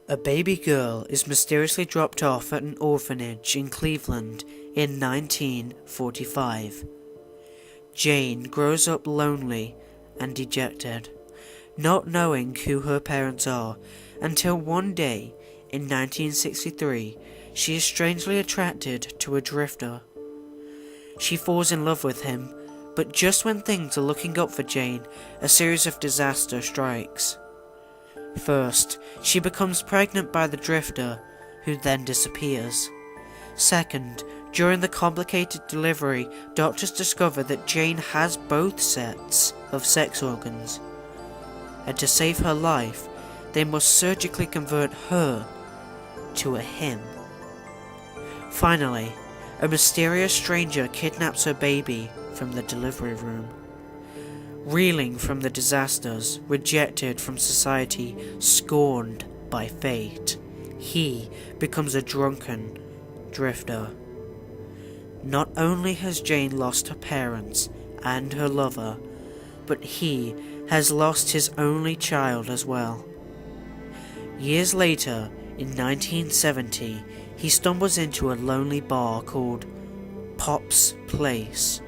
A baby girl is mysteriously dropped off at an orphanage in Cleveland in 1945. Jane grows up lonely and dejected, not knowing who her parents are, until one day in 1963 she is strangely attracted to a drifter. She falls in love with him, but just when things are looking up for Jane, a series of disaster strikes. First, she becomes pregnant by the drifter, who then disappears. Second, during the complicated delivery, doctors discover that Jane has both sets of sex organs, and to save her life, they must surgically convert her to a him. Finally, a mysterious stranger kidnaps her baby from the delivery room. Reeling from the disasters, rejected from society, scorned by fate, he becomes a drunken drifter. Not only has Jane lost her parents and her lover, but he has lost his only child as well. Years later, in 1970, he stumbles into a lonely bar called Pop's Place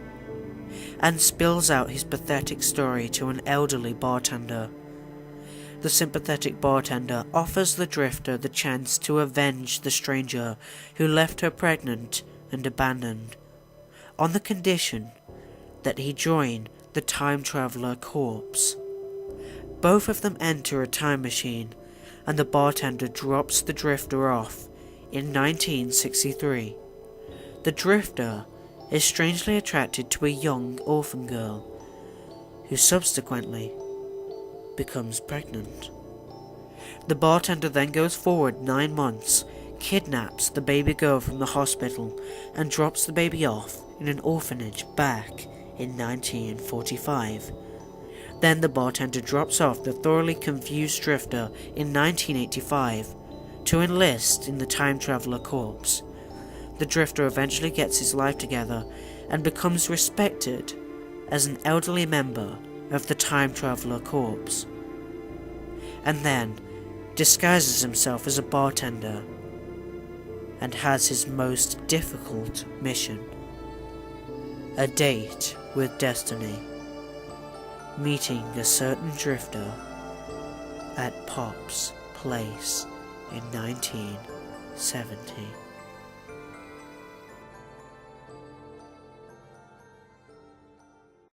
and spills out his pathetic story to an elderly bartender. The sympathetic bartender offers the drifter the chance to avenge the stranger who left her pregnant and abandoned, on the condition that he join the time traveler corpse. Both of them enter a time machine, and the bartender drops the drifter off in 1963. The drifter is strangely attracted to a young orphan girl, who subsequently becomes pregnant. The bartender then goes forward 9 months, kidnaps the baby girl from the hospital, and drops the baby off in an orphanage back in 1945. Then the bartender drops off the thoroughly confused drifter in 1985 to enlist in the time traveler corps. The drifter eventually gets his life together and becomes respected as an elderly member of the time traveler corps, and then disguises himself as a bartender and has his most difficult mission: a date with destiny, meeting a certain drifter at Pop's Place in 1970.